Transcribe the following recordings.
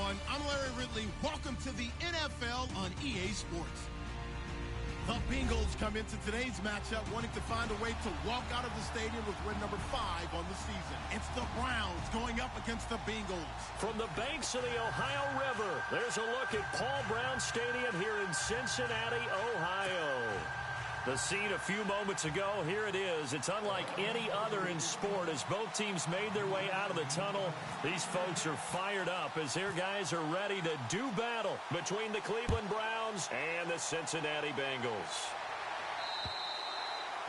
everyone. I'm Larry Ridley. Welcome to the NFL on EA Sports. The Bengals come into today's matchup wanting to find a way to walk out of the stadium with win number 5 on the season. It's the Browns going up against the Bengals. From the banks of the Ohio River, there's a look at Paul Brown Stadium here in Cincinnati, Ohio. The scene a few moments ago, here it is. It's unlike any other in sport as both teams made their way out of the tunnel. These folks are fired up as their guys are ready to do battle between the Cleveland Browns and the Cincinnati Bengals.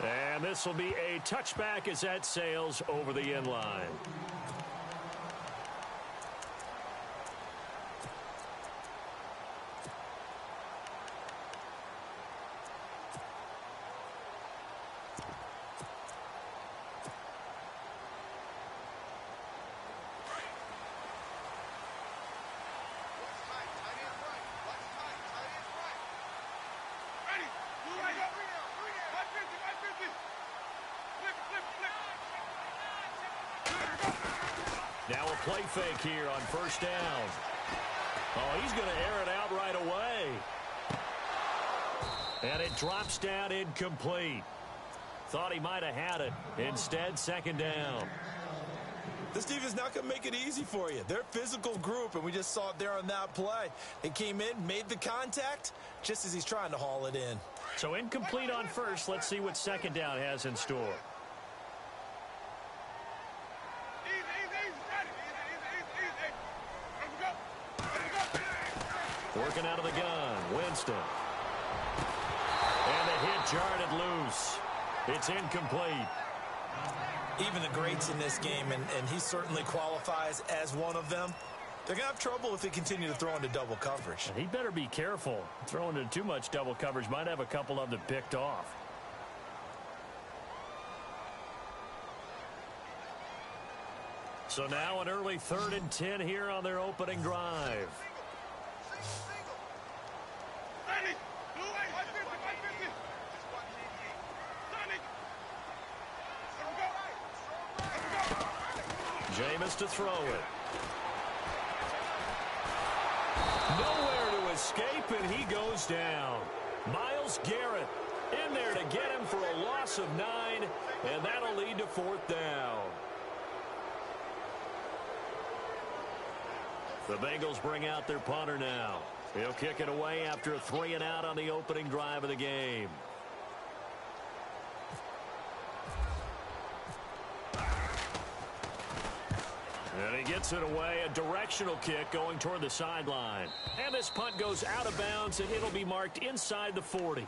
And this will be a touchback as that sails over the end line. Now a play fake here on first down. Oh, he's going to air it out right away. And it drops down incomplete. Thought he might have had it. Instead, second down. This defense not going to make it easy for you. They're a physical group, and we just saw it there on that play. They came in, made the contact, just as he's trying to haul it in. So incomplete on first. Let's see what second down has in store. Working out of the gun, Winston. And the hit jarred it loose. It's incomplete. Even the greats in this game, and he certainly qualifies as one of them, they're going to have trouble if they continue to throw into double coverage. And he better be careful. Throwing into too much double coverage might have a couple of them picked off. So now an early 3rd and 10 here on their opening drive. Jameis to throw it. Nowhere to escape, and he goes down. Myles Garrett in there to get him for a loss of 9, and that'll lead to 4th down. The Bengals bring out their punter now. He'll kick it away after a 3-and-out on the opening drive of the game. And he gets it away, a directional kick going toward the sideline. And this punt goes out of bounds, and it'll be marked inside the 40.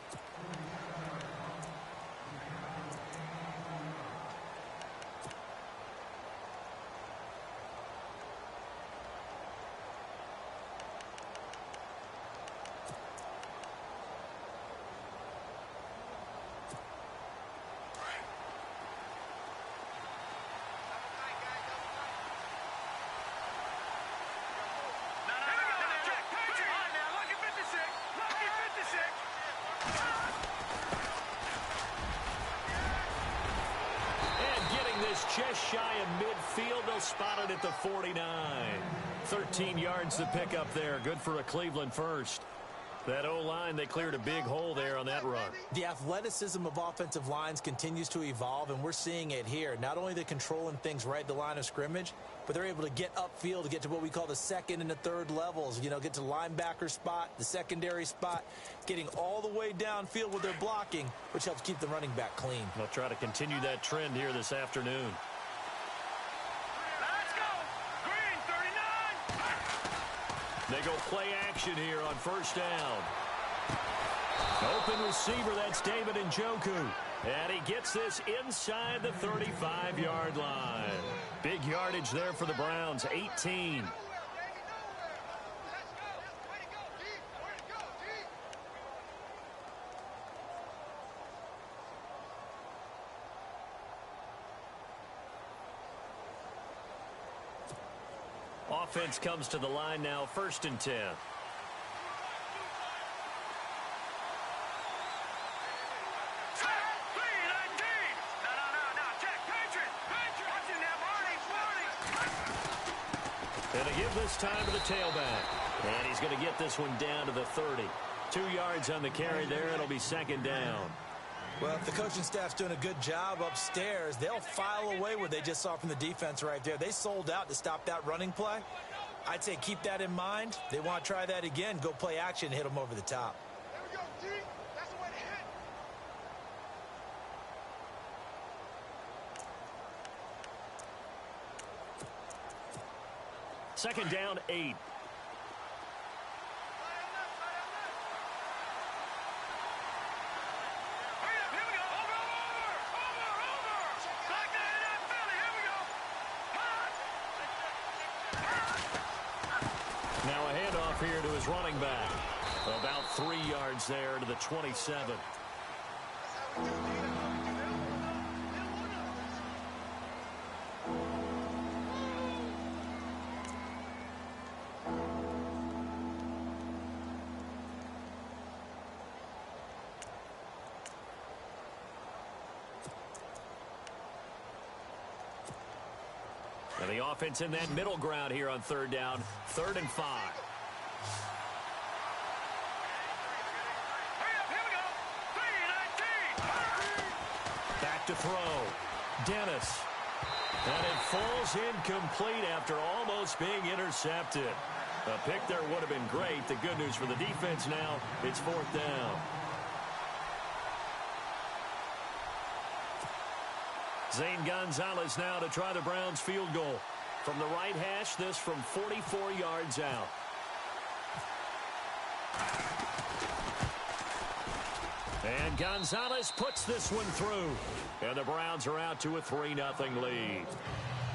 Just shy of midfield. They'll spot it at the 49. 13 yards to pick up there. Good for a Cleveland first. That O-line, they cleared a big hole there on that run. The athleticism of offensive lines continues to evolve, and we're seeing it here. Not only are they controlling things right at the line of scrimmage, but they're able to get upfield to get to what we call the 2nd and the 3rd levels. You know, get to the linebacker spot, the secondary spot, getting all the way downfield with their blocking, which helps keep the running back clean. They'll try to continue that trend here this afternoon. Let's go! Green, 39! They go play action here on first down. Open receiver, that's David Njoku. And he gets this inside the 35-yard line. Big yardage there for the Browns, 18. Offense comes to the line now, 1st and 10. And to give this time to the tailback. And he's going to get this one down to the 30. 2 yards on the carry there. It'll be second down. Well, if the coaching staff's doing a good job upstairs, they'll file away what they just saw from the defense right there. They sold out to stop that running play. I'd say keep that in mind. They want to try that again. Go play action, hit them over the top. There we go, D. That's the way to hit. Second down, 8. Now a handoff here to his running back. About 3 yards there to the 27. And the offense in that middle ground here on third down. 3rd and 5. Back to throw. Dennis. And it falls incomplete after almost being intercepted. A pick there would have been great. The good news for the defense now, it's 4th down. Zane Gonzalez now to try the Browns field goal. From the right hash, this from 44 yards out. And Gonzalez puts this one through. And the Browns are out to a 3-0 lead.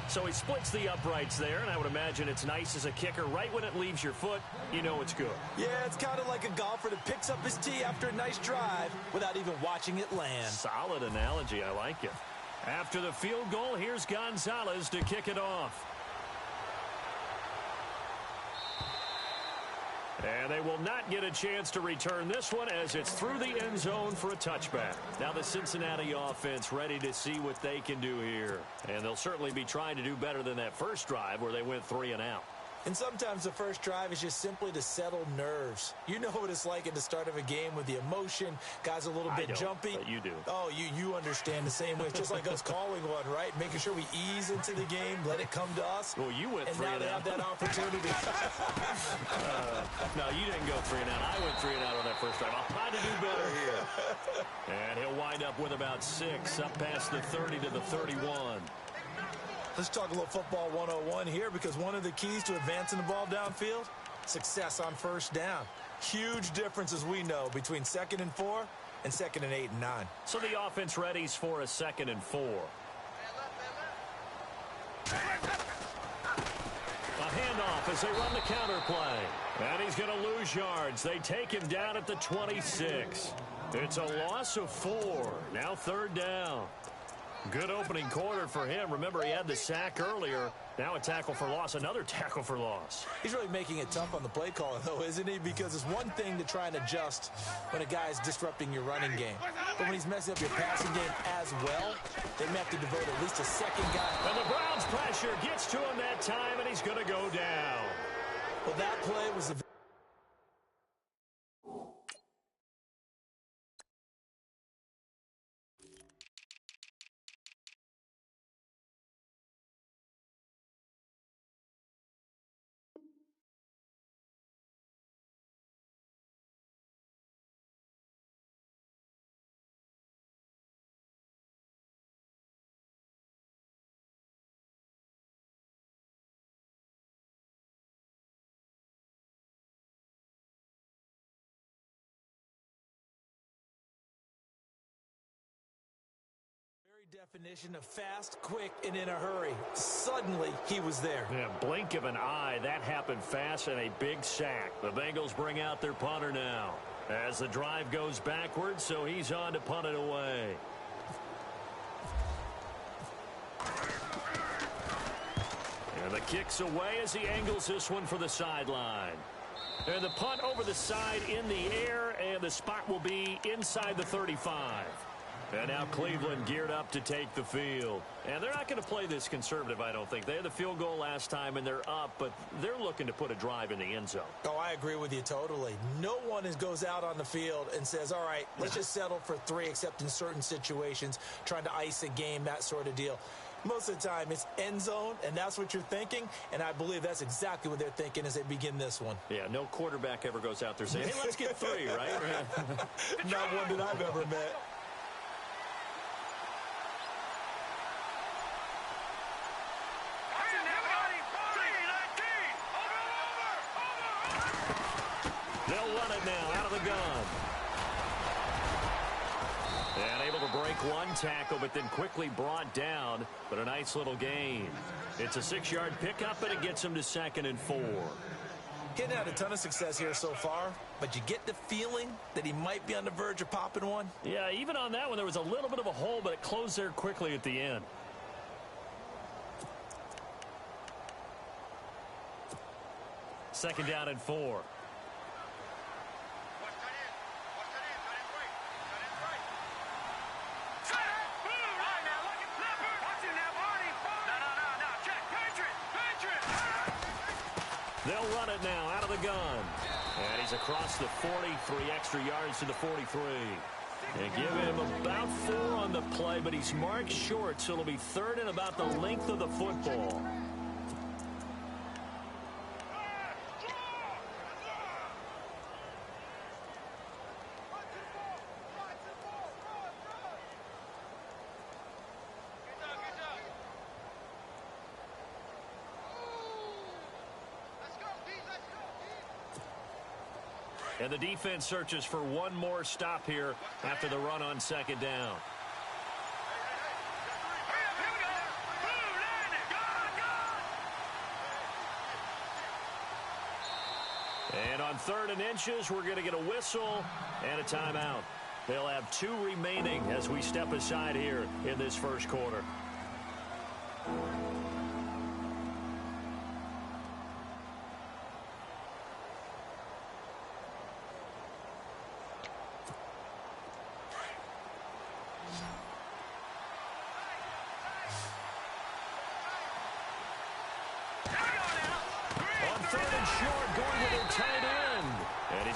So he splits the uprights there, and I would imagine it's nice as a kicker. Right when it leaves your foot, you know it's good. Yeah, it's kind of like a golfer that picks up his tee after a nice drive without even watching it land. Solid analogy. I like it. After the field goal, here's Gonzalez to kick it off. And they will not get a chance to return this one as it's through the end zone for a touchback. Now the Cincinnati offense ready to see what they can do here. And they'll certainly be trying to do better than that first drive where they went 3 and out. And sometimes the first drive is just simply to settle nerves. You know what it's like at the start of a game with the emotion. Guys a little bit jumpy. But you do. Oh, you understand the same way. It's just like us calling one, right? Making sure we ease into the game, let it come to us. Well, you went 3 and out. And now they have that opportunity. No, you didn't go 3 and out. I went 3 and out on that first drive. I'll try to do better here. And he'll wind up with about 6 up past the 30 to the 31. Let's talk a little football 101 here, because one of the keys to advancing the ball downfield, success on first down. Huge difference, as we know, between 2nd and 4 and 2nd and 8 and 9. So the offense readies for a 2nd and 4. A handoff as they run the counter play. And he's going to lose yards. They take him down at the 26. It's a loss of 4. Now 3rd down. Good opening quarter for him. Remember, he had the sack earlier. Now a tackle for loss, another tackle for loss. He's really making it tough on the play calling, though, isn't he? Because it's one thing to try and adjust when a guy is disrupting your running game. But when he's messing up your passing game as well, they may have to devote at least a second guy. And the Browns pressure gets to him that time, and he's going to go down. Well, that play was a definition of fast, quick, and in a hurry. Suddenly, he was there. Yeah, blink of an eye. That happened fast and a big sack. The Bengals bring out their punter now as the drive goes backwards, so he's on to punt it away. And the kick's away as he angles this one for the sideline. And the punt over the side in the air, and the spot will be inside the 35. And now Cleveland geared up to take the field. And they're not going to play this conservative, I don't think. They had the field goal last time, and they're up, but they're looking to put a drive in the end zone. Oh, I agree with you totally. No one goes out on the field and says, all right, let's just settle for 3, except in certain situations, trying to ice a game, that sort of deal. Most of the time, it's end zone, and that's what you're thinking, and I believe that's exactly what they're thinking as they begin this one. Yeah, no quarterback ever goes out there saying, hey, let's get 3, right? Not one that I've ever met. They'll run it now out of the gun. And able to break one tackle, but then quickly brought down. But a nice little gain. It's a 6-yard pickup, and it gets him to 2nd and 4. Getting had a ton of success here so far, but you get the feeling that he might be on the verge of popping one. Yeah, even on that one, there was a little bit of a hole, but it closed there quickly at the end. Second down and 4. They'll run it now out of the gun. And he's across the 43 extra yards to the 43. And give him about 4 on the play, but he's marked short, so it'll be 3rd and about the length of the football. And the defense searches for one more stop here after the run on 2nd down. And on 3rd and inches, we're going to get a whistle and a timeout. They'll have 2 remaining as we step aside here in this first quarter.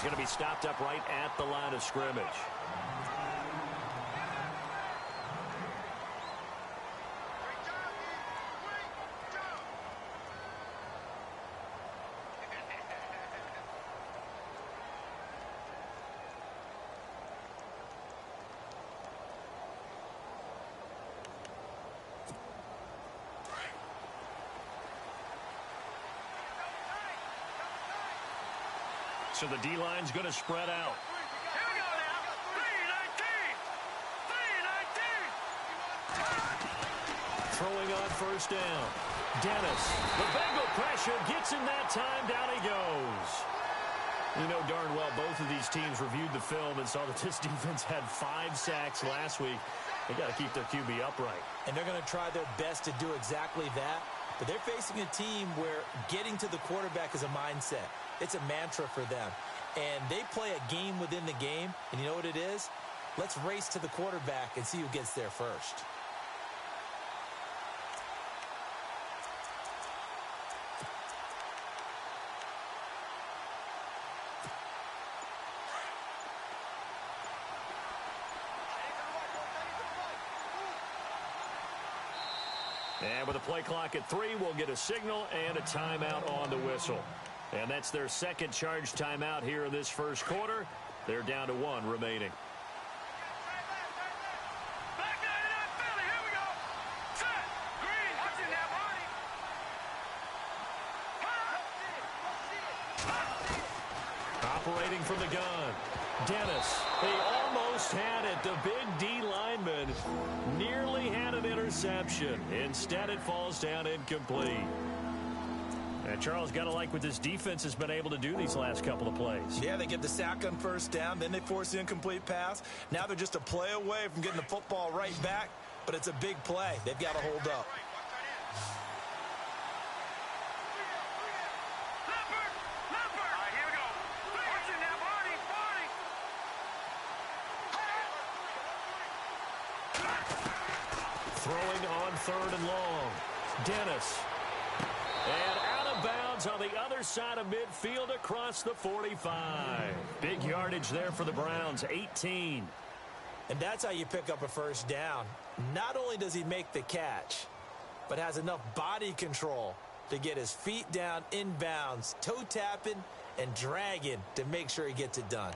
Going to be stopped up right at the line of scrimmage. So the D-line's going to spread out. Here we go now. 3-19. 3-19. Throwing on 1st down. Dennis. The Bengal pressure gets him that time. Down he goes. You know darn well both of these teams reviewed the film and saw that this defense had 5 sacks last week. They got to keep their QB upright. And they're going to try their best to do exactly that. But they're facing a team where getting to the quarterback is a mindset. It's a mantra for them. And they play a game within the game. And you know what it is? Let's race to the quarterback and see who gets there first. And with a play clock at 3, we'll get a signal and a timeout on the whistle. And that's their 2nd charge timeout here in this first quarter. They're down to 1 remaining. Operating from the gun. Dennis. They almost had it. The big D lineman nearly had an interception. Instead, it falls down incomplete. And Charles, got to like what this defense has been able to do these last couple of plays. Yeah, they get the sack on 1st down, then they force the incomplete pass. Now they're just a play away from getting the football right back, but it's a big play. They've got to hold up. Throwing on 3rd and long. Dennis. And out of bounds on the other side of midfield across the 45. Big yardage there for the Browns, 18. And that's how you pick up a first down. Not only does he make the catch, but has enough body control to get his feet down inbounds, toe tapping and dragging to make sure he gets it done.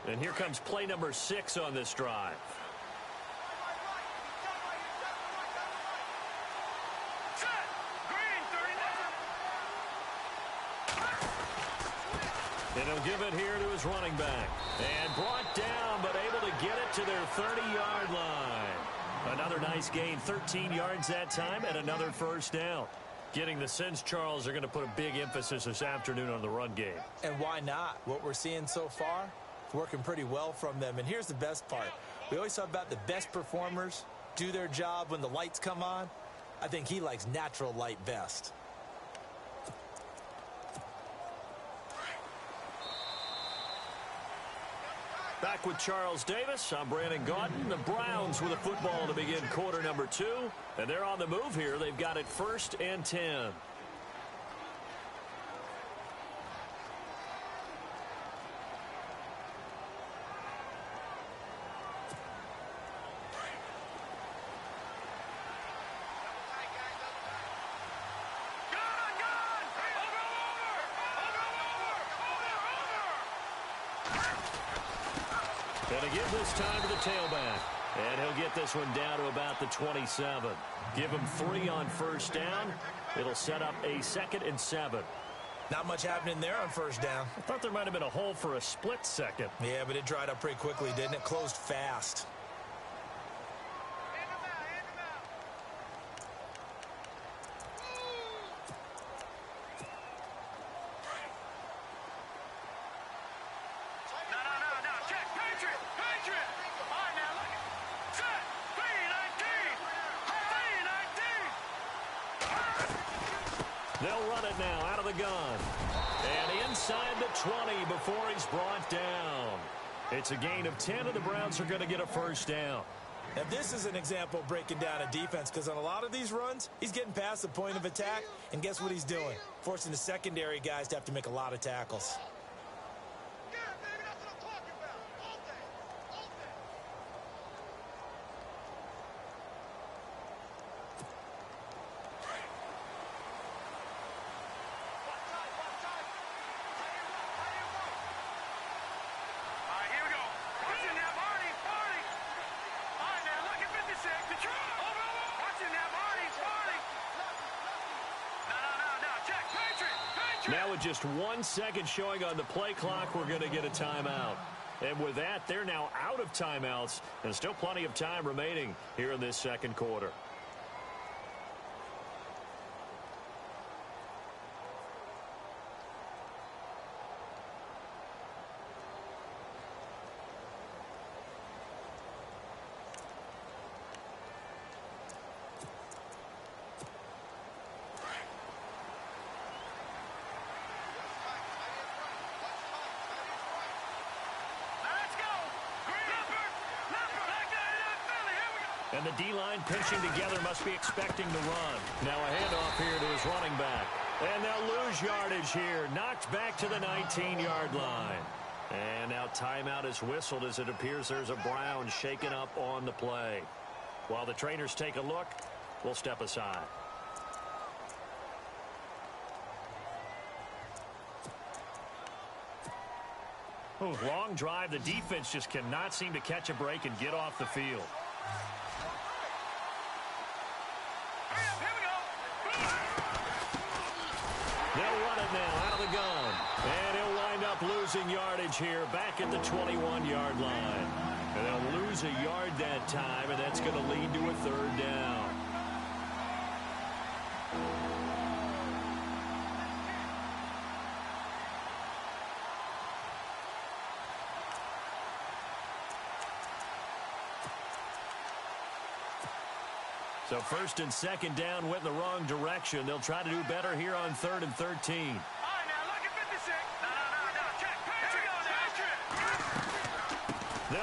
And here comes play number 6 on this drive. And he'll give it here to his running back. And brought down, but able to get it to their 30-yard line. Another nice gain, 13 yards that time, and another first down. Getting the sense, Charles, are going to put a big emphasis this afternoon on the run game. And why not? What we're seeing so far, it's working pretty well from them. And here's the best part. We always talk about the best performers do their job when the lights come on. I think he likes natural light best. Back with Charles Davis. I'm Brandon Gaudin. The Browns with a football to begin quarter number 2. And they're on the move here. They've got it 1st and 10. And to give this time to the tailback. And he'll get this one down to about the 27. Give him 3 on first down. It'll set up a 2nd and 7. Not much happening there on first down. I thought there might have been a hole for a split second. Yeah, but it dried up pretty quickly, didn't it? Closed fast. They'll run it now out of the gun. And inside the 20 before he's brought down. It's a gain of 10, and the Browns are going to get a first down. Now, this is an example of breaking down a defense, because on a lot of these runs, he's getting past the point of attack, and guess what he's doing? Forcing the secondary guys to have to make a lot of tackles. Now with just 1 second showing on the play clock, we're going to get a timeout. And with that, they're now out of timeouts, and still plenty of time remaining here in this second quarter. And the D-line pinching together, must be expecting to run. Now a handoff here to his running back. And they'll lose yardage here. Knocked back to the 19-yard line. And now timeout is whistled as it appears there's a Brown shaken up on the play. While the trainers take a look, we'll step aside. Oh, long drive. The defense just cannot seem to catch a break and get off the field. They'll run it now out of the gun. And he'll wind up losing yardage here back at the 21-yard line. And they'll lose a yard that time, and that's going to lead to a 3rd down. So 1st and 2nd down went in the wrong direction. They'll try to do better here on 3rd and 13. All right, now look at 56.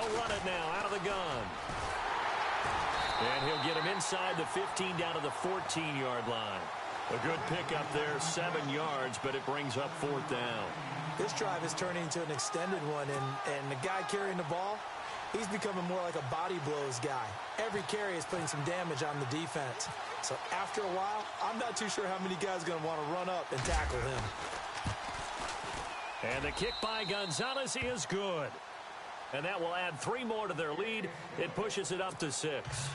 They'll run it now out of the gun. And he'll get him inside the 15 down to the 14-yard line. A good pickup there, 7 yards, but it brings up 4th down. This drive is turning into an extended one, and the guy carrying the ball, he's becoming more like a body blows guy. Every carry is putting some damage on the defense. So after a while, I'm not too sure how many guys are going to want to run up and tackle him. And the kick by Gonzalez is good. And that will add 3 more to their lead. It pushes it up to 6.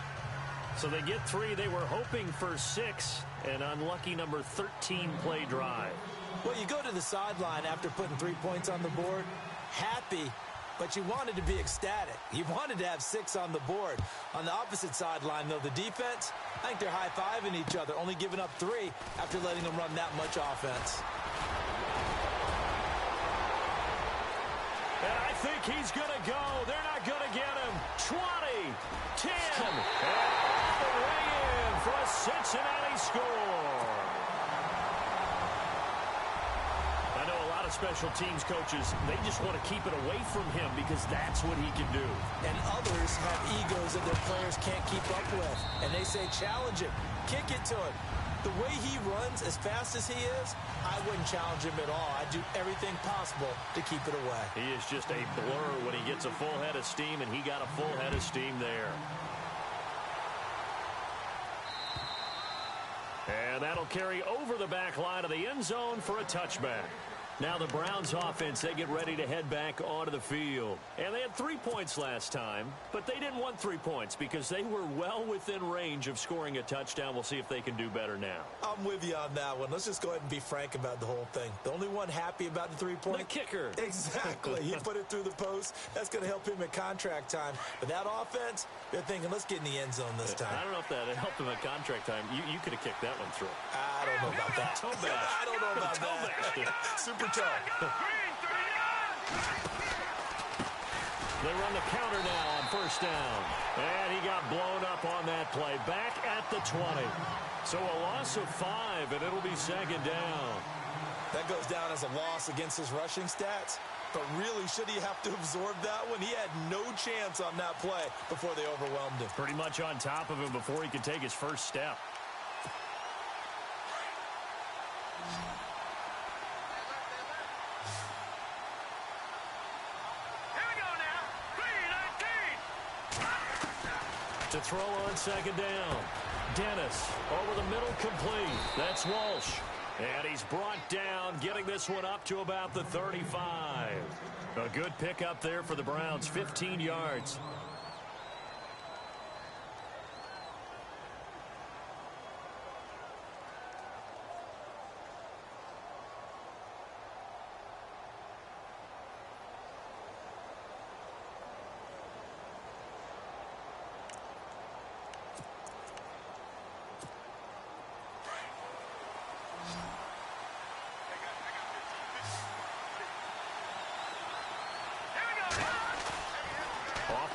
So they get 3. They were hoping for 6. An unlucky number 13 play drive. Well, you go to the sideline after putting 3 points on the board, happy, but you wanted to be ecstatic. You wanted to have 6 on the board. On the opposite sideline, though, the defense, I think they're high-fiving each other, only giving up 3 after letting them run that much offense. And I think he's going to go. They're not going to get him. 20, 10, and all the way in for a Cincinnati score. I know a lot of special teams coaches, they just want to keep it away from him because that's what he can do. And others have egos that their players can't keep up with. And they say, challenge him, kick it to him. The way he runs as fast as he is, I wouldn't challenge him at all. I'd do everything possible to keep it away. He is just a blur when he gets a full head of steam, and he got a full head of steam there. And that'll carry over the back line of the end zone for a touchback. Now the Browns offense, they get ready to head back onto the field. And they had 3 points last time, but they didn't want 3 points because they were well within range of scoring a touchdown. We'll see if they can do better now. I'm with you on that one. Let's just go ahead and be frank about the whole thing. The only one happy about the 3-point? The kicker. Exactly. He put it through the post. That's going to help him at contract time. But that offense, they're thinking, let's get in the end zone this time. I don't know if that helped him at contract time. You could have kicked that one through. I don't know about that. I don't know about that. Super tough. They run the counter now on 1st down. And he got blown up on that play. Back at the 20. So a loss of 5, and it'll be 2nd down. That goes down as a loss against his rushing stats. But really, should he have to absorb that one? He had no chance on that play before they overwhelmed him. Pretty much on top of him before he could take his first step. To throw on 2nd down. Dennis over the middle, complete. That's Walsh. And he's brought down, getting this one up to about the 35. A good pickup there for the Browns, 15 yards.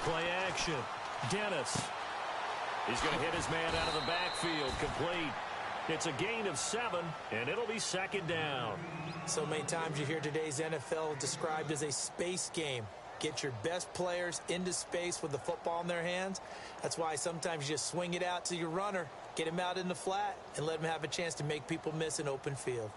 Play action. Dennis. He's going to hit his man out of the backfield. Complete. It's a gain of 7, and it'll be 2nd down. So many times you hear today's NFL described as a space game. Get your best players into space with the football in their hands. That's why sometimes you just swing it out to your runner, get him out in the flat, and let him have a chance to make people miss an open field.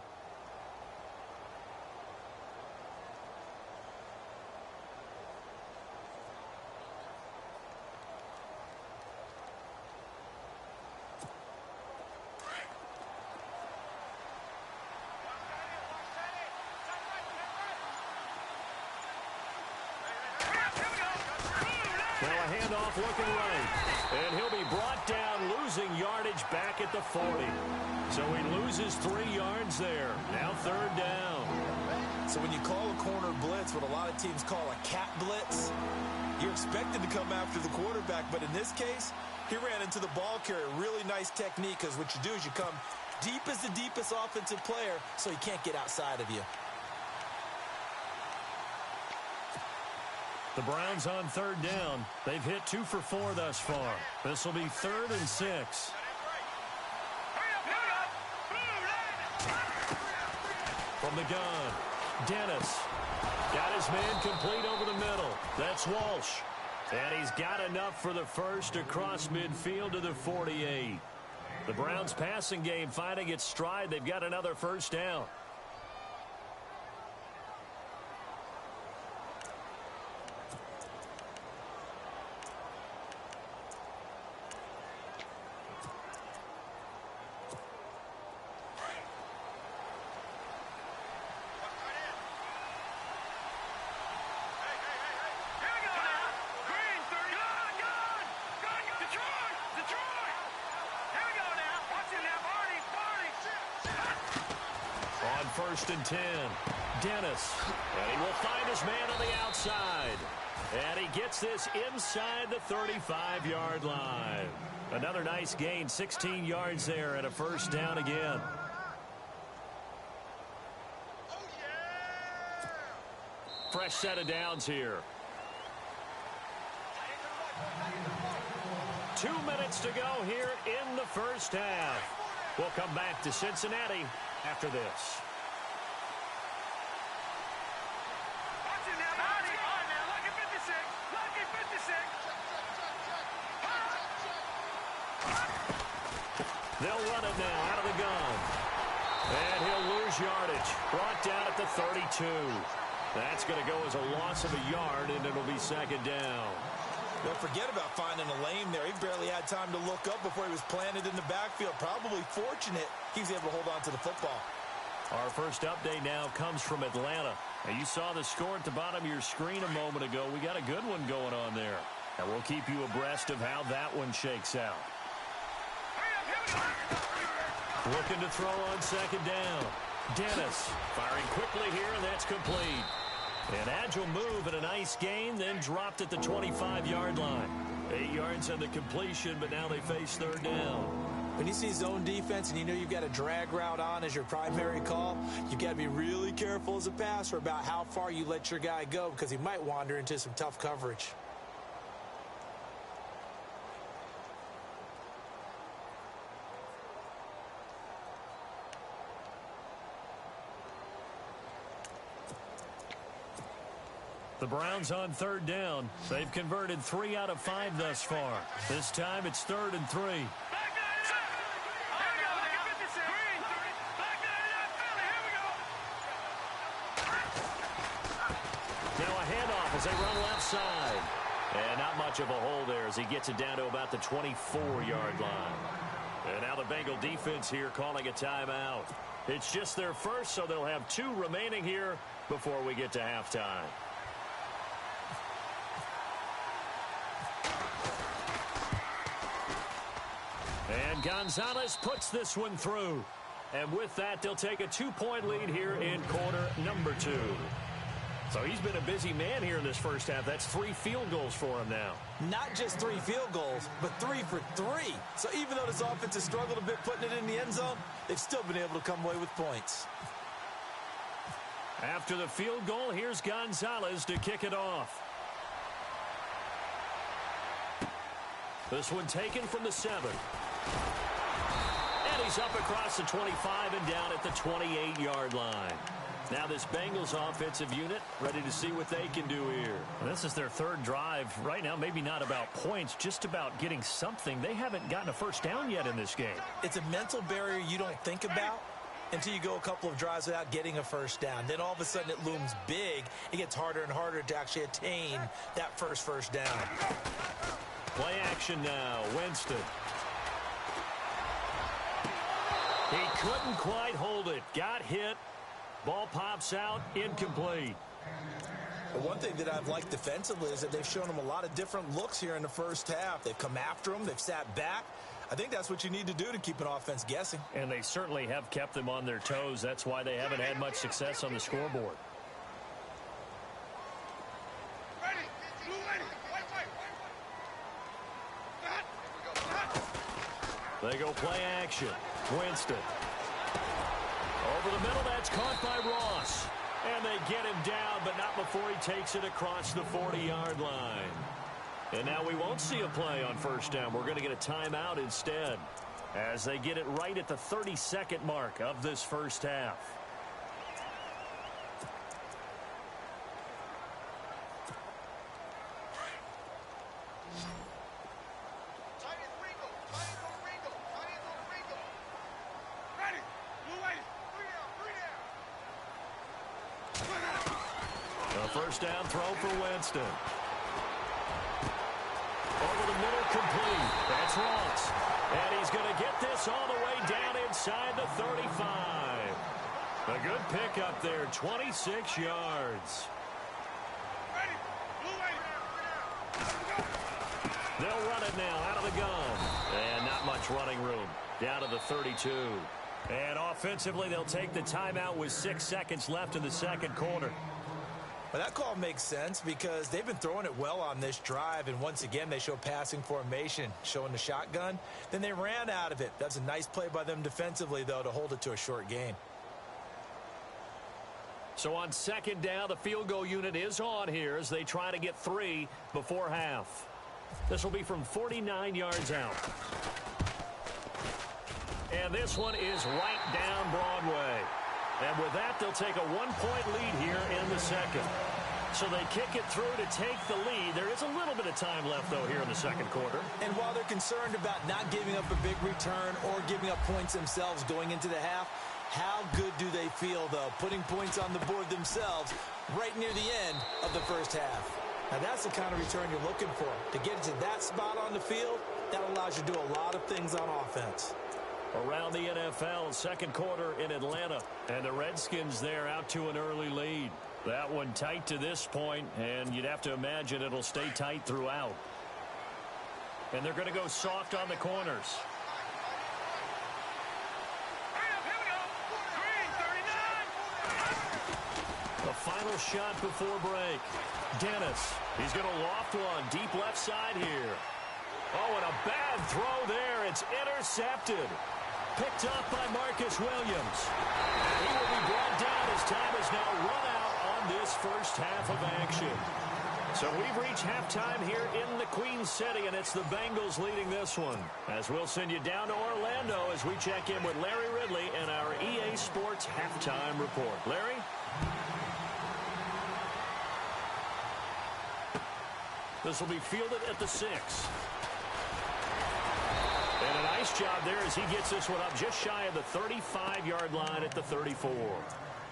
Handoff looking right. And he'll be brought down, losing yardage back at the 40. So he loses 3 yards there. Now 3rd down. So when you call a corner blitz, what a lot of teams call a cat blitz, you're expected to come after the quarterback. But in this case, he ran into the ball carrier. Really nice technique, because what you do is you come deep as the deepest offensive player so he can't get outside of you. The Browns on 3rd down. They've hit 2 for 4 thus far. This will be 3rd and 6. From the gun, Dennis got his man complete over the middle. That's Walsh. And he's got enough for the first across midfield to the 48. The Browns passing game finding its stride. They've got another first down. First and 10. Dennis. And he will find his man on the outside. And he gets this inside the 35-yard line. Another nice gain, 16 yards there, and a first down again. Fresh set of downs here. 2 minutes to go here in the first half. We'll come back to Cincinnati after this. They'll run it now out of the gun. And he'll lose yardage. Brought down at the 32. That's going to go as a loss of a yard, and it'll be second down. Don't forget about finding a lane there. He barely had time to look up before he was planted in the backfield. Probably fortunate he was able to hold on to the football. Our first update now comes from Atlanta. And you saw the score at the bottom of your screen a moment ago. We got a good one going on there. And we'll keep you abreast of how that one shakes out. Looking to throw on second down. Dennis firing quickly here, and that's complete. An agile move and a nice gain, then dropped at the 25-yard line. 8 yards on the completion, but now they face third down. When you see zone defense and you know you've got a drag route on as your primary call, you've got to be really careful as a passer about how far you let your guy go because he might wander into some tough coverage. The Browns on third down. They've converted 3 out of 5 thus far. This time it's 3rd and 3. Now a handoff as they run left side. And not much of a hole there as he gets it down to about the 24-yard line. And now the Bengal defense here calling a timeout. It's just their first, so they'll have 2 remaining here before we get to halftime. And Gonzalez puts this one through. And with that, they'll take a 2-point lead here in quarter number 2. So he's been a busy man here in this first half. That's 3 field goals for him now. Not just 3 field goals, but 3 for 3. So even though this offense has struggled a bit putting it in the end zone, they've still been able to come away with points. After the field goal, here's Gonzalez to kick it off. This one taken from the 7. And he's up across the 25 and down at the 28-yard line. Now this Bengals offensive unit ready to see what they can do here. This is their 3rd drive. Right now, maybe not about points, just about getting something. They haven't gotten a first down yet in this game. It's a mental barrier you don't think about until you go a couple of drives without getting a first down. Then all of a sudden it looms big. It gets harder and harder to actually attain that first down. Play action now. Winston. He couldn't quite hold it. Got hit. Ball pops out. Incomplete. The one thing that I've liked defensively is that they've shown him a lot of different looks here in the first half. They've come after him. They've sat back. I think that's what you need to do to keep an offense guessing. And they certainly have kept them on their toes. That's why they haven't had much success on the scoreboard. They go play action. Winston. Over the middle, that's caught by Ross. And they get him down, but not before he takes it across the 40-yard line. And now we won't see a play on first down. We're going to get a timeout instead as they get it right at the 32nd mark of this first half. A first down throw for Winston. Over the middle, complete. That's Ross. And he's going to get this all the way down inside the 35. A good pickup there, 26 yards. They'll run it now out of the gun. And not much running room. Down to the 32. And offensively, they'll take the timeout with 6 seconds left in the second quarter. Well, that call makes sense because they've been throwing it well on this drive, and once again they show passing formation, showing the shotgun. Then they ran out of it. That's a nice play by them defensively, though, to hold it to a short gain. So on second down, the field goal unit is on here as they try to get 3 before half. This will be from 49 yards out. And this one is right down Broadway. And with that, they'll take a 1-point lead here in the second. So they kick it through to take the lead. There is a little bit of time left, though, here in the second quarter. And while they're concerned about not giving up a big return or giving up points themselves going into the half, how good do they feel, though, putting points on the board themselves right near the end of the first half? Now, that's the kind of return you're looking for. To get to that spot on the field, that allows you to do a lot of things on offense. Around the NFL, second quarter in Atlanta. And the Redskins there out to an early lead. That one tight to this point, and you'd have to imagine it'll stay tight throughout. And they're going to go soft on the corners. The final shot before break. Dennis, he's going to loft one deep left side here. Oh, and a bad throw there. It's intercepted. Picked up by Marcus Williams. He will be brought down as time is now run out on this first half of action. So we've reached halftime here in the Queen City, and it's the Bengals leading this one. As we'll send you down to Orlando as we check in with Larry Ridley and our EA Sports halftime report. Larry? This will be fielded at the 6. And a nice job there as he gets this one up just shy of the 35-yard line at the 34.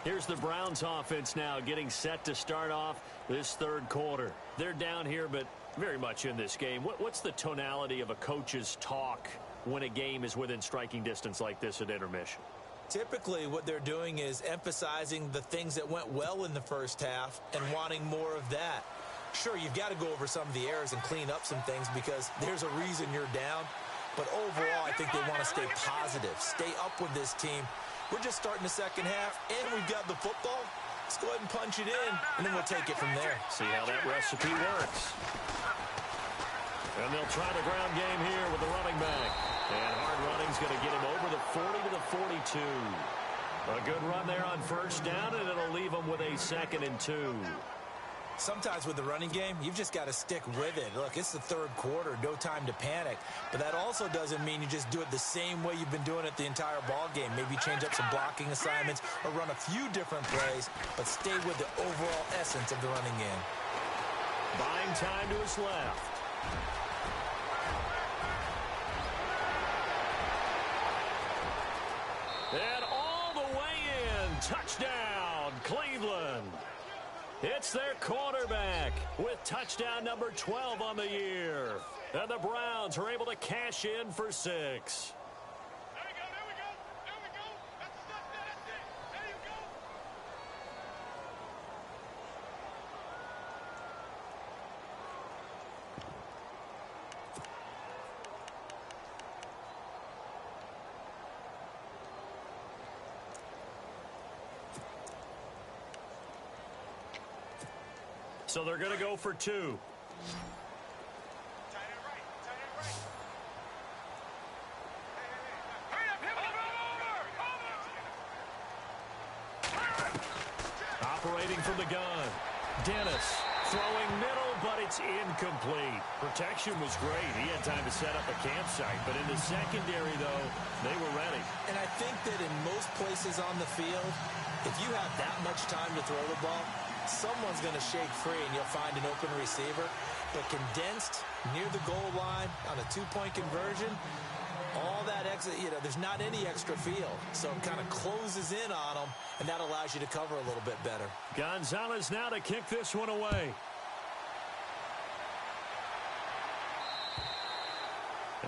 Here's the Browns offense now getting set to start off this third quarter. They're down here, but very much in this game. What's the tonality of a coach's talk when a game is within striking distance like this at intermission? Typically, what they're doing is emphasizing the things that went well in the first half and wanting more of that. Sure, you've got to go over some of the errors and clean up some things because there's a reason you're down. But overall, I think they want to stay positive, stay up with this team. We're just starting the second half, and we've got the football. Let's go ahead and punch it in, and then we'll take it from there. See how that recipe works. And they'll try the ground game here with the running back. And hard running's going to get him over the 40 to the 42. A good run there on first down, and it'll leave him with a 2nd and 2. Sometimes with the running game, you've just got to stick with it. Look, it's the third quarter, no time to panic. But that also doesn't mean you just do it the same way you've been doing it the entire ball game. Maybe change up some blocking assignments or run a few different plays, but stay with the overall essence of the running game. Buying time to his left. And all the way in. Touchdown, Cleveland. It's their quarterback with touchdown number 12 on the year. And the Browns are able to cash in for 6. There we go, there we go, there we go. That's it, there you go. So they're going to go for 2. Tight end right, tight end right. Hurry up, hit over. Operating from the gun. Dennis throwing middle, but it's incomplete. Protection was great. He had time to set up a campsite. But in the secondary, though, they were ready. And I think that in most places on the field, if you have that much time to throw the ball, someone's going to shake free and you'll find an open receiver. But condensed near the goal line on a 2-point conversion, all that exit, there's not any extra field. So it kind of closes in on them, and that allows you to cover a little bit better. Gonzalez now to kick this one away.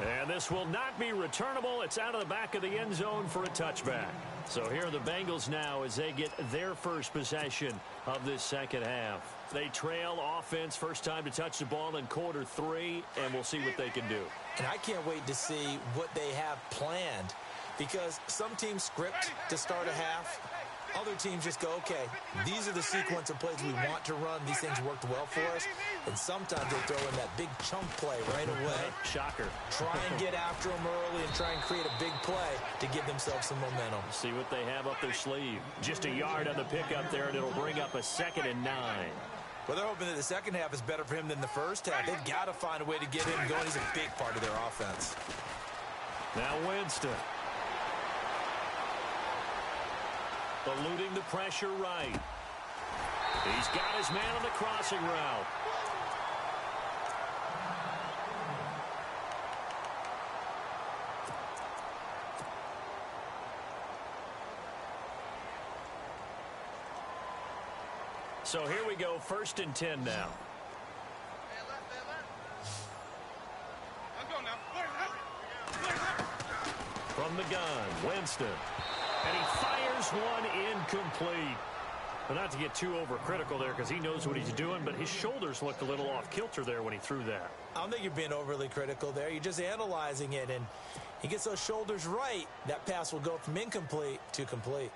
And this will not be returnable. It's out of the back of the end zone for a touchback. So here are the Bengals now as they get their first possession of this second half. They trail offense, first time to touch the ball in quarter 3, and we'll see what they can do. And I can't wait to see what they have planned, because some teams script to start a half. Other teams just go, okay, these are the sequence of plays we want to run. These things worked well for us. And sometimes they throw in that big chunk play right away. Shocker. Try and get after them early and try and create a big play to give themselves some momentum. See what they have up their sleeve. Just a yard on the pickup there, and it'll bring up a 2nd and 9. Well, they're hoping that the second half is better for him than the first half. They've got to find a way to get him going. He's a big part of their offense. Now Winston. Eluding the pressure right. He's got his man on the crossing route. So here we go, 1st and 10 now. From the gun, Winston. And he fires one incomplete. But not to get too overcritical there, because he knows what he's doing, but his shoulders looked a little off kilter there when he threw that. I don't think you're being overly critical there. You're just analyzing it, and he gets those shoulders right. That pass will go from incomplete to complete.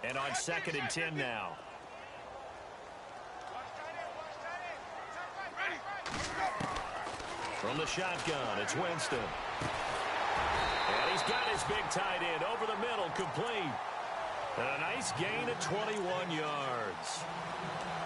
And on 2nd and 10 now. From the shotgun, it's Winston. And he's got his big tight end over the middle, complete. And a nice gain of 21 yards.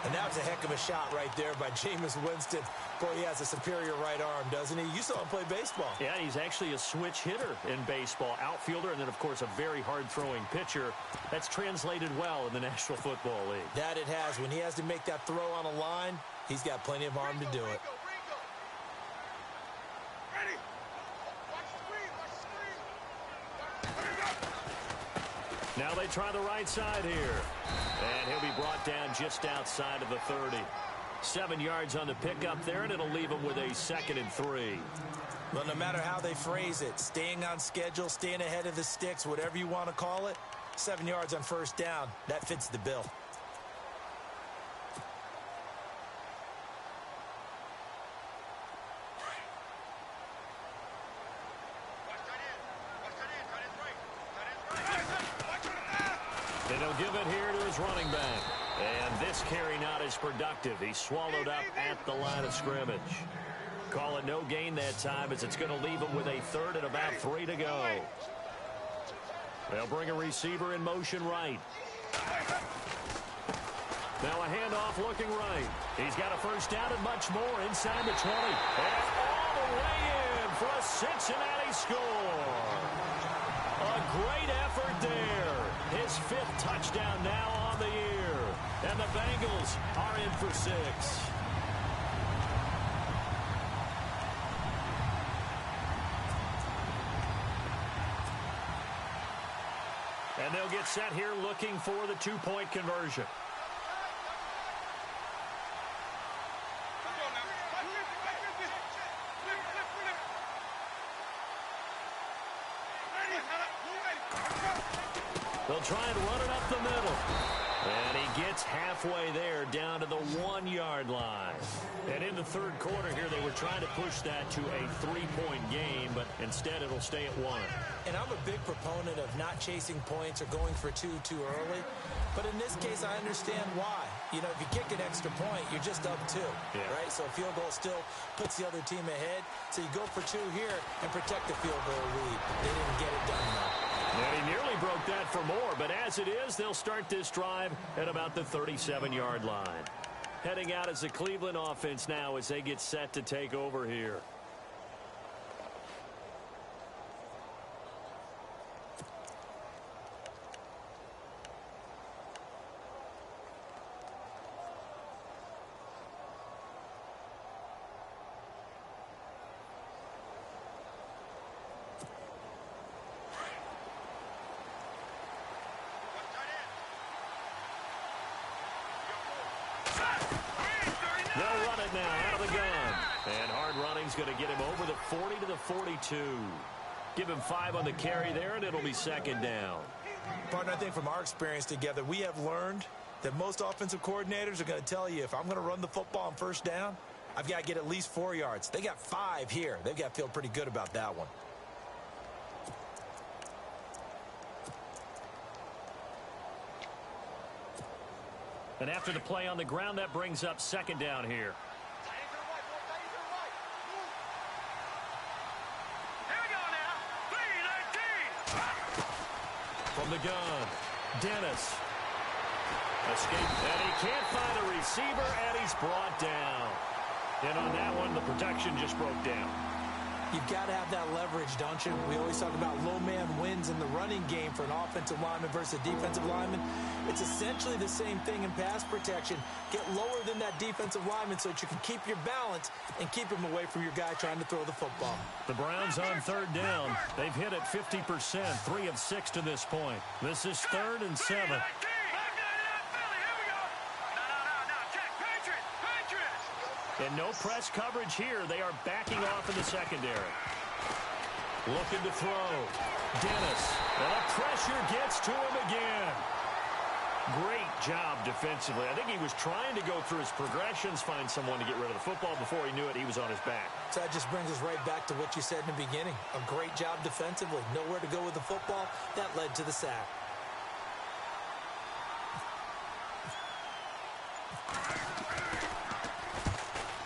And that was a heck of a shot right there by Jameis Winston. Boy, he has a superior right arm, doesn't he? You saw him play baseball. Yeah, he's actually a switch hitter in baseball. Outfielder, and then, of course, a very hard-throwing pitcher. That's translated well in the National Football League. That it has. When he has to make that throw on a line, he's got plenty of arm to do it. Now they try the right side here. And he'll be brought down just outside of the 30. 7 yards on the pickup there, and it'll leave him with a 2nd and 3. Well, no matter how they phrase it, staying on schedule, staying ahead of the sticks, whatever you want to call it, 7 yards on first down, that fits the bill. And he'll give it here to his running back. And this carry not as productive. He's swallowed up at the line of scrimmage. Call it no gain that time, as it's going to leave him with a 3rd and about 3 to go. They'll bring a receiver in motion right. Now a handoff looking right. He's got a first down and much more inside the 20. And all the way in for a Cincinnati score. A great effort there. His 5th touchdown now on the year. And the Bengals are in for 6. And they'll get set here looking for the 2-point conversion. They'll try and run it up the middle. And he gets halfway there, down to the 1-yard line. And in the 3rd quarter here, they were trying to push that to a 3-point game, but instead it'll stay at 1. And I'm a big proponent of not chasing points or going for 2 too early. But in this case, I understand why. You know, if you kick an extra point, you're just up 2, right? So a field goal still puts the other team ahead. So you go for 2 here and protect the field goal lead. They didn't get it done, though. And he nearly broke that for more, but as it is, they'll start this drive at about the 37-yard line. Heading out as the Cleveland offense now as they get set to take over here. They'll run it now out of the gun. And hard running's going to get him over the 40 to the 42. Give him 5 on the carry there, and it'll be second down. Partner, I think from our experience together, we have learned that most offensive coordinators are going to tell you, if I'm going to run the football on first down, I've got to get at least 4 yards. They got 5 here. They've got to feel pretty good about that one. And after the play on the ground, that brings up second down here. From the gun, Dennis. Escape, and he can't find a receiver, and he's brought down. And on that one, the protection just broke down. You've got to have that leverage, don't you? We always talk about low man wins in the running game for an offensive lineman versus a defensive lineman. It's essentially the same thing in pass protection. Get lower than that defensive lineman so that you can keep your balance and keep him away from your guy trying to throw the football. The Browns on third down. They've hit it 50%, 3 of 6 to this point. This is 3rd and 7. And no press coverage here. They are backing off in the secondary. Looking to throw. Dennis. And the pressure gets to him again. Great job defensively. I think he was trying to go through his progressions, find someone to get rid of the football. Before he knew it, he was on his back. So that just brings us right back to what you said in the beginning. A great job defensively. Nowhere to go with the football. That led to the sack.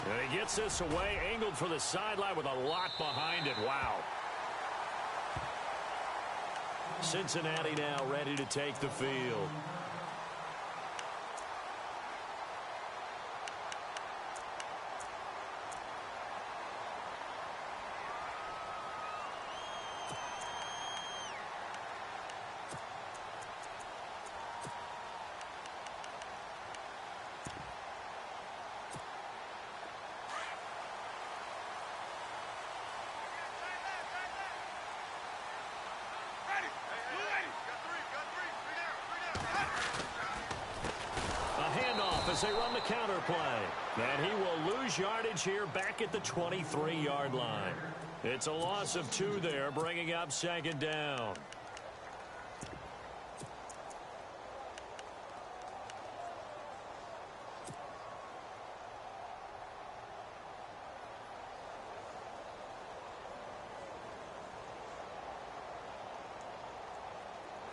And he gets this away, angled for the sideline with a lot behind it. Wow. Cincinnati now ready to take the field. As they run the counter play. And he will lose yardage here back at the 23-yard line. It's a loss of 2 there, bringing up second down.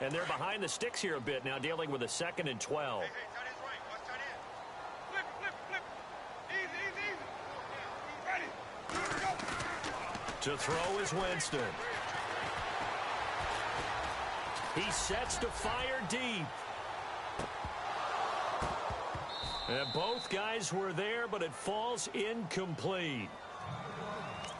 And they're behind the sticks here a bit now, dealing with a 2nd and 12. To throw is Winston. He sets to fire deep. And both guys were there, but it falls incomplete.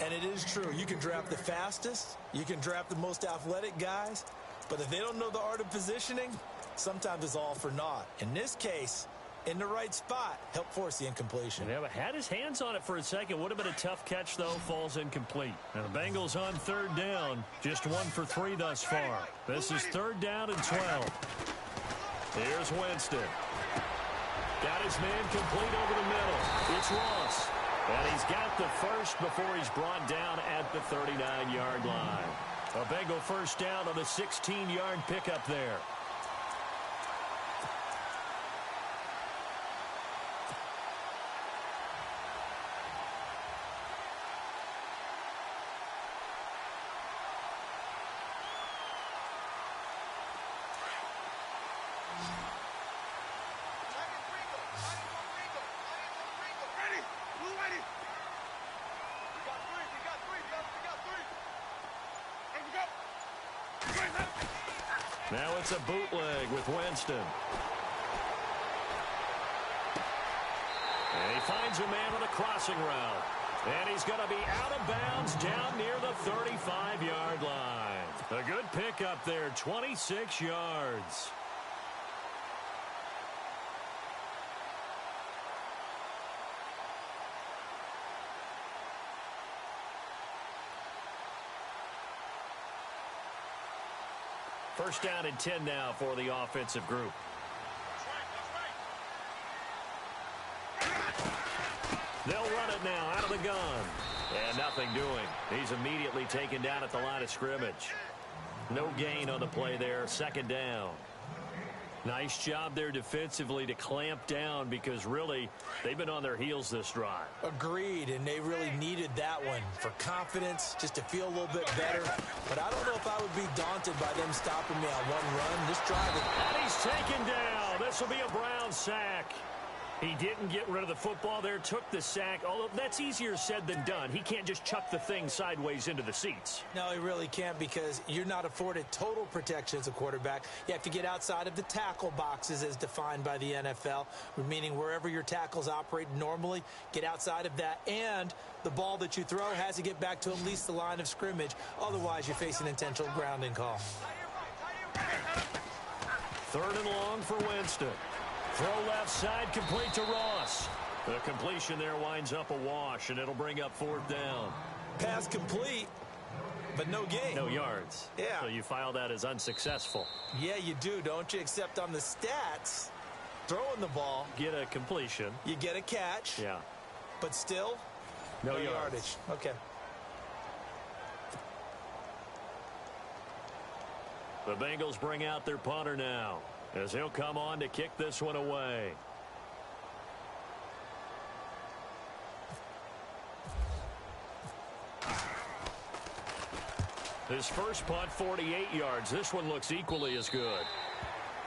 And it is true. You can draft the fastest. You can draft the most athletic guys. But if they don't know the art of positioning, sometimes it's all for naught. In this case, in the right spot, help force the incompletion. Yeah, but had his hands on it for a second. Would have been a tough catch, though. Falls incomplete. And the Bengals on third down. Just 1 for 3 thus far. This is 3rd down and 12. Here's Winston. Got his man complete over the middle. It's Ross. And he's got the first before he's brought down at the 39-yard line. A Bengal first down on a 16-yard pickup there. Now it's a bootleg with Winston. And he finds a man on a crossing route. And he's going to be out of bounds down near the 35-yard line. A good pickup there, 26 yards. First down and 10 now for the offensive group. They'll run it now out of the gun. And nothing doing. He's immediately taken down at the line of scrimmage. No gain on the play there. Second down. Nice job there defensively to clamp down because really they've been on their heels this drive. Agreed, and they really needed that one for confidence, just to feel a little bit better. But I don't know if I would be daunted by them stopping me on one run. This drive. And he's taken down. This will be a Brown sack. He didn't get rid of the football there, took the sack. Although that's easier said than done. He can't just chuck the thing sideways into the seats. No, he really can't because you're not afforded total protection as a quarterback. You have to get outside of the tackle boxes as defined by the NFL, meaning wherever your tackles operate normally, get outside of that. And the ball that you throw has to get back to at least the line of scrimmage. Otherwise, you face an intentional grounding call. Third and long for Winston. Throw left side, complete to Ross. The completion there winds up a wash, and it'll bring up fourth down. Pass complete, but no gain. No yards. Yeah. So you file that as unsuccessful. Yeah, you do, don't you? Except on the stats, throwing the ball. Get a completion. You get a catch. Yeah. But still, no yardage. Okay. The Bengals bring out their punter now, as he'll come on to kick this one away. His first punt, 48 yards. This one looks equally as good.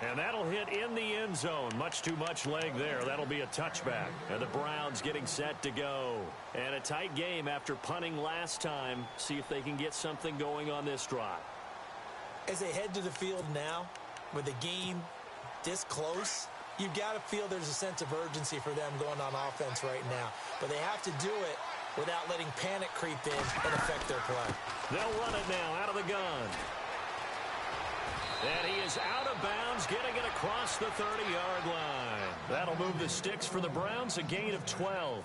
And that'll hit in the end zone. Much too much leg there. That'll be a touchback. And the Browns getting set to go. And a tight game after punting last time. See if they can get something going on this drive. As they head to the field now, with the game this close, you've got to feel there's a sense of urgency for them going on offense right now. But they have to do it without letting panic creep in and affect their play. They'll run it now out of the gun. And he is out of bounds, getting it across the 30-yard line. That'll move the sticks for the Browns, a gain of 12.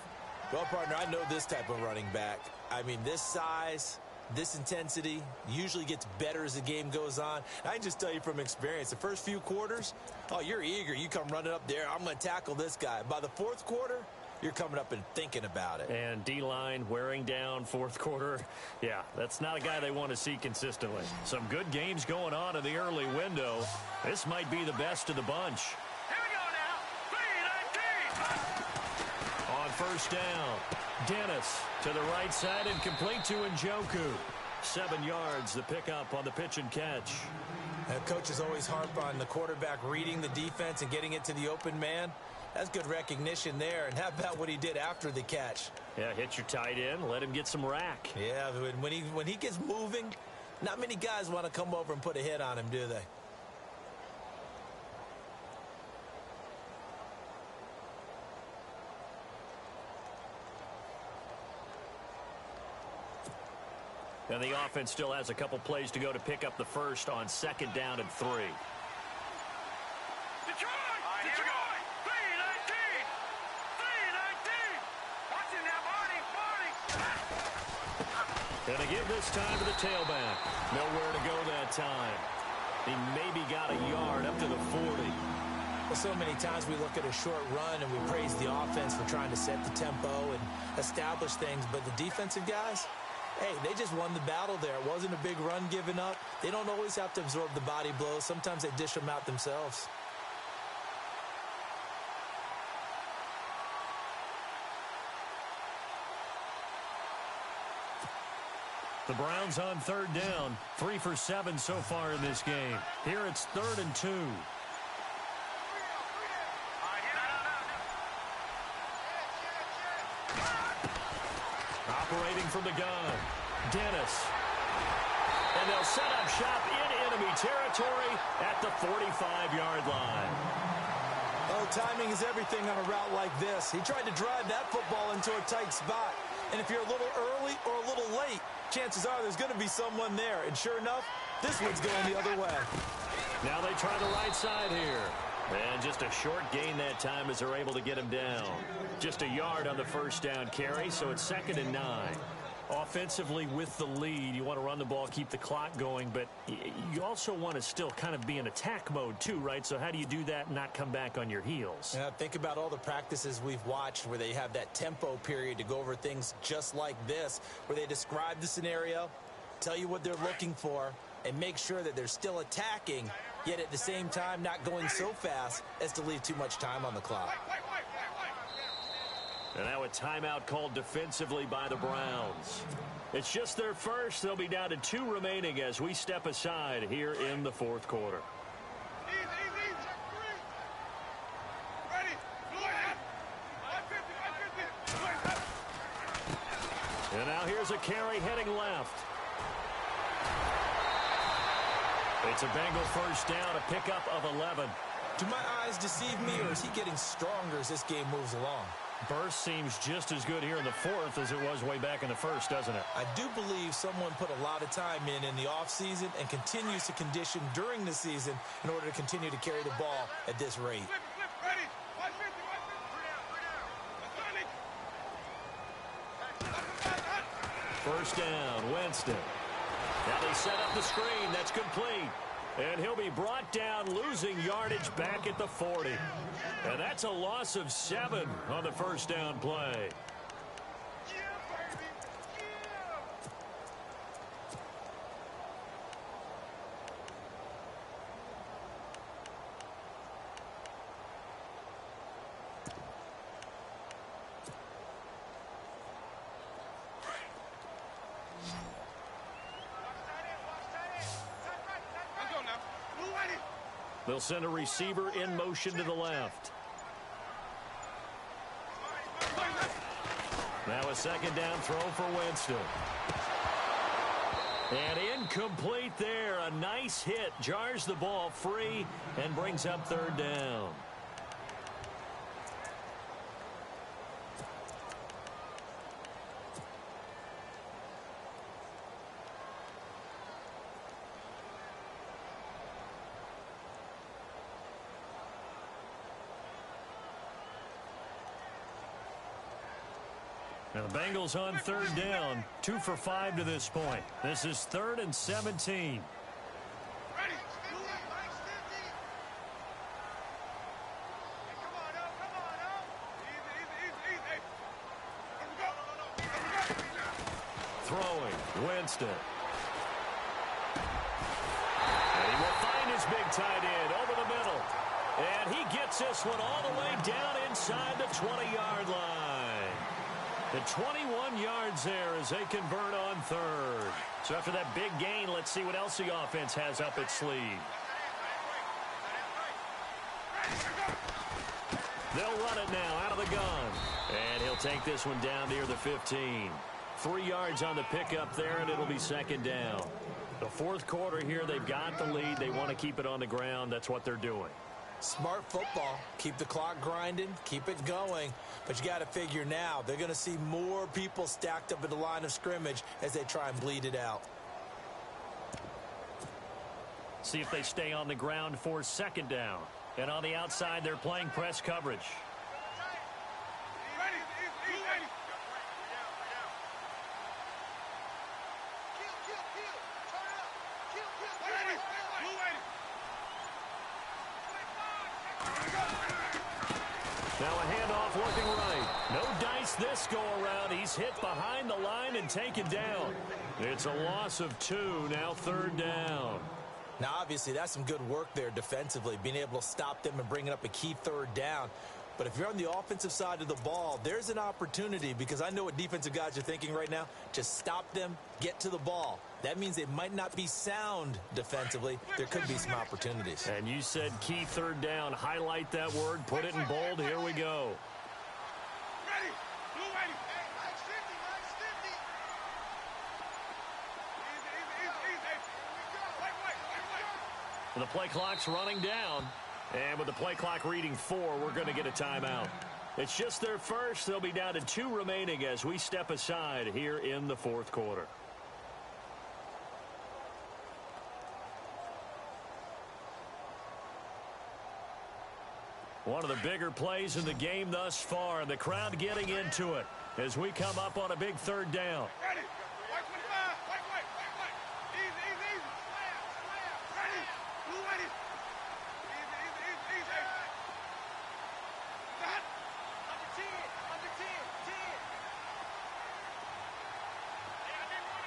Well, partner, I know this type of running back. I mean, this size, this intensity usually gets better as the game goes on. I can just tell you from experience, the first few quarters, oh, you're eager. You come running up there, I'm going to tackle this guy. By the fourth quarter, you're coming up and thinking about it. And D-line wearing down fourth quarter. Yeah, that's not a guy they want to see consistently. Some good games going on in the early window. This might be the best of the bunch. Here we go now. 3-19. On first down, Dennis to the right side and complete to Njoku. 7 yards, the pickup on the pitch and catch. Coaches always harp on the quarterback reading the defense and getting it to the open man. That's good recognition there. And how about what he did after the catch? Yeah, hit your tight end, let him get some rack. Yeah, when he gets moving, not many guys want to come over and put a hit on him, do they? And the offense still has a couple plays to go to pick up the first on second down and 3. Detroit! Detroit! 3-19! 3-19! Watch it now, Barney! And they give this time to the tailback. Nowhere to go that time. He maybe got a yard up to the 40. Well, so many times we look at a short run and we praise the offense for trying to set the tempo and establish things, but the defensive guys, hey, they just won the battle there. It wasn't a big run given up. They don't always have to absorb the body blows. Sometimes they dish them out themselves. The Browns on third down. 3 for 7 so far in this game. Here it's 3rd and 2. Operating from the gun, Dennis. And they'll set up shop in enemy territory at the 45-yard line. Oh, timing is everything on a route like this. He tried to drive that football into a tight spot. And if you're a little early or a little late, chances are there's going to be someone there. And sure enough, this one's going the other way. Now they try the right side here. And just a short gain that time as they're able to get him down. Just a yard on the first down carry, so it's 2nd and 9. Offensively with the lead, you want to run the ball, keep the clock going, but you also want to still kind of be in attack mode too, right? So how do you do that and not come back on your heels? Yeah, think about all the practices we've watched where they have that tempo period to go over things just like this, where they describe the scenario, tell you what they're looking for, and make sure that they're still attacking, yet at the same time not going so fast as to leave too much time on the clock. And now a timeout called defensively by the Browns. It's just their first. They'll be down to 2 remaining as we step aside here in the fourth quarter. And now here's a carry heading left. It's a Bengal first down, a pickup of 11. Do my eyes deceive me, or is he getting stronger as this game moves along? Burst seems just as good here in the fourth as it was way back in the first, doesn't it? I do believe someone put a lot of time in the offseason and continues to condition during the season in order to continue to carry the ball at this rate. First down, Winston. Now they set up the screen. That's complete. And he'll be brought down, losing yardage back at the 40. And that's a loss of 7 on the first down play. They'll send a receiver in motion to the left. Now a second down throw for Winston. And incomplete there. A nice hit. Jars the ball free and brings up third down. Now the Bengals on third down, 2 for 5 to this point. This is 3rd and 17. Throwing, Winston. And he will find his big tight end over the middle. And he gets this one all the way down inside the 20-yard line. The 21 yards there as they convert on third. So after that big gain, let's see what else the offense has up its sleeve. They'll run it now out of the gun. And he'll take this one down near the 15. 3 yards on the pickup there, and it'll be second down. The fourth quarter here, they've got the lead. They want to keep it on the ground. That's what they're doing. Smart football. Keep the clock grinding. Keep it going. But you got to figure now they're going to see more people stacked up at the line of scrimmage as they try and bleed it out. See if they stay on the ground for second down. And on the outside, they're playing press coverage. Now a handoff looking right. No dice this go around. He's hit behind the line and taken down. It's a loss of 2. Now third down. Now, obviously, that's some good work there defensively, being able to stop them and bringing up a key third down. But if you're on the offensive side of the ball, there's an opportunity, because I know what defensive guys are thinking right now. Just stop them, get to the ball. That means they might not be sound defensively. There could be some opportunities. And you said key third down. Highlight that word. Put it in bold. Here we go. The play clock's running down. And with the play clock reading 4, we're going to get a timeout. It's just their first. They'll be down to 2 remaining as we step aside here in the fourth quarter. One of the bigger plays in the game thus far. The crowd getting into it as we come up on a big third down. Ready. White 25. White. Easy. Slam. Ready. Blue ready. Easy. That. Under 10.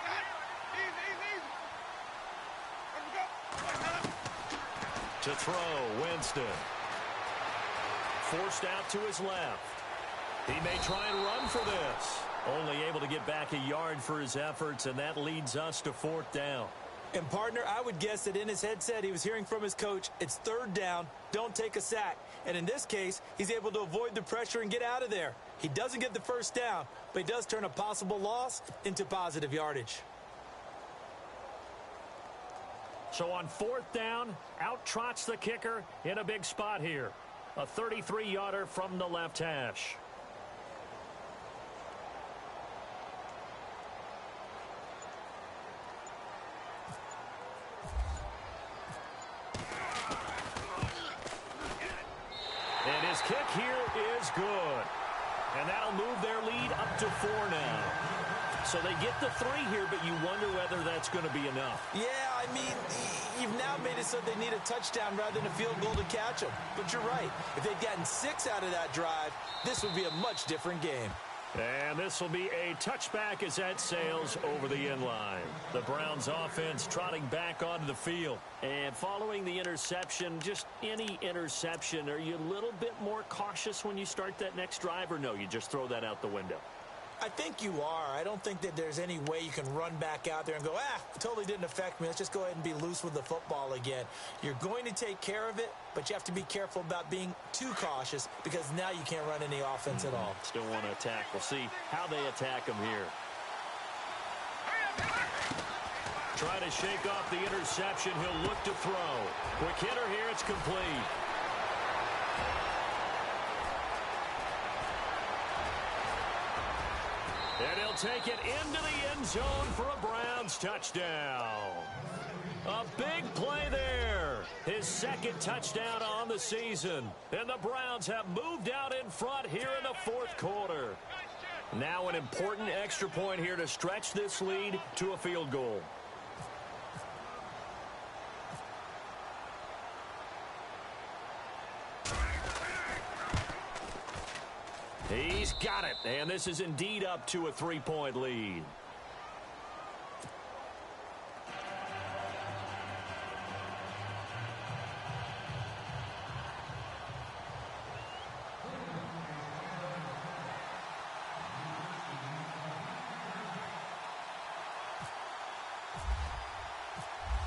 That. Easy. Let me go. To throw, Winston. Forced out to his left. He may try and run for this. Only able to get back a yard for his efforts, and that leads us to fourth down. And, partner, I would guess that in his headset he was hearing from his coach, it's third down, don't take a sack. And in this case, he's able to avoid the pressure and get out of there. He doesn't get the first down, but he does turn a possible loss into positive yardage. So on fourth down, out trots the kicker in a big spot here. A 33-yarder from the left hash. And his kick here is good. And that'll move their lead up to 4 now. So they get the 3 here, but you wonder whether that's going to be enough. Yeah, I mean, you've now made it so they need a touchdown rather than a field goal to catch them. But you're right. If they'd gotten 6 out of that drive, this would be a much different game. And this will be a touchback as that sails over the end line. The Browns offense trotting back onto the field. And following the interception, just any interception, are you a little bit more cautious when you start that next drive, or no, you just throw that out the window? I think you are. I don't think that there's any way you can run back out there and go, totally didn't affect me. Let's just go ahead and be loose with the football again. You're going to take care of it, but you have to be careful about being too cautious because now you can't run any offense at all. Still want to attack. We'll see how they attack him here. Trying to shake off the interception. He'll look to throw. Quick hitter here. It's complete. And he'll take it into the end zone for a Browns touchdown. A big play there. His second touchdown on the season. And the Browns have moved out in front here in the fourth quarter. Now an important extra point here to stretch this lead to a field goal. He's got it, and this is indeed up to a 3-point lead.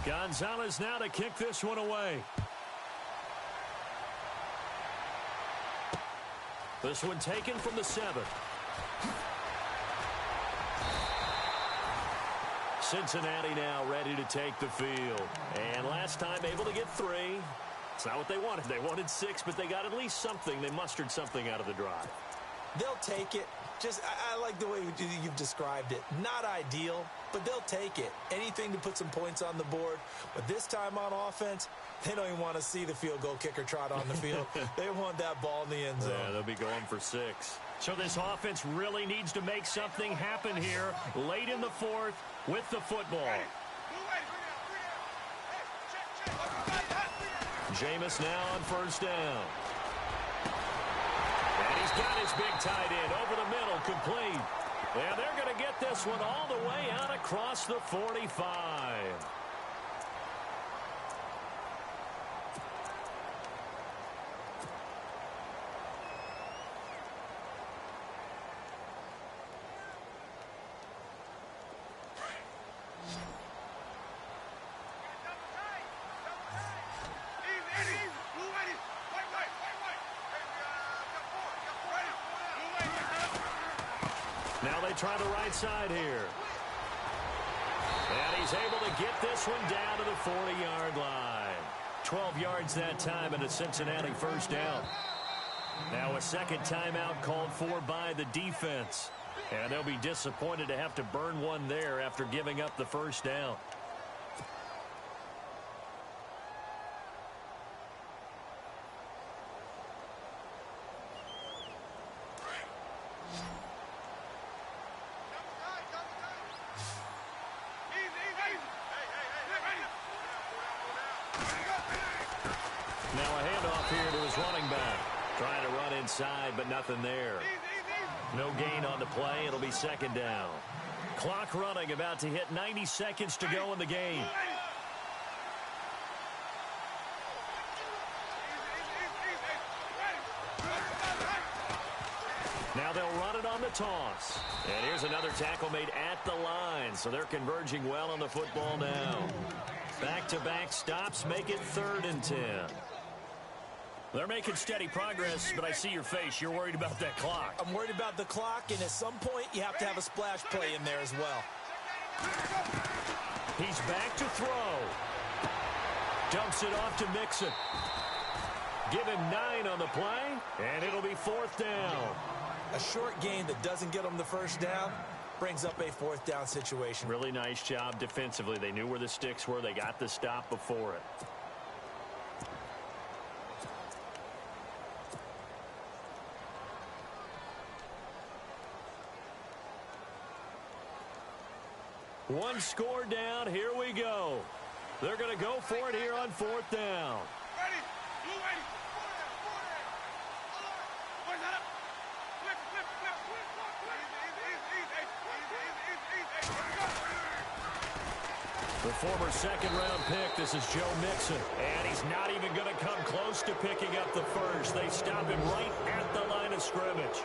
Gonzalez now to kick this one away. This one taken from the 7. Cincinnati now ready to take the field. And last time able to get 3. It's not what they wanted. They wanted 6, but they got at least something. They mustered something out of the drive. They'll take it. I like the way you've described it. Not ideal, but they'll take it. Anything to put some points on the board. But this time on offense, they don't even want to see the field goal kicker trot on the field. They want that ball in the end zone. Yeah, they'll be going for 6. So this offense really needs to make something happen here late in the fourth with the football. Jameis now on first down. And he's got his big tight end over the middle, complete. And they're going to get this one all the way out across the 45. Now they try the right side here. And he's able to get this one down to the 40-yard line. 12 yards that time and a Cincinnati first down. Now a second timeout called for by the defense. And they'll be disappointed to have to burn one there after giving up the first down. Trying to run inside, but nothing there. No gain on the play. It'll be second down. Clock running, about to hit 90 seconds to go in the game. Now they'll run it on the toss. And here's another tackle made at the line, so they're converging well on the football now. Back-to-back stops make it 3rd and 10. They're making steady progress, but I see your face. You're worried about that clock. I'm worried about the clock, and at some point, you have to have a splash play in there as well. He's back to throw. Dumps it off to Mixon. Give him 9 on the play, and it'll be 4th down. A short gain that doesn't get them the first down brings up a 4th down situation. Really nice job defensively. They knew where the sticks were. They got the stop before it. One score down. Here we go. They're going to go for it here on 4th down. Ready. Blue ready. The former second-round pick, this is Joe Mixon. And he's not even going to come close to picking up the first. They stop him right at the line of scrimmage.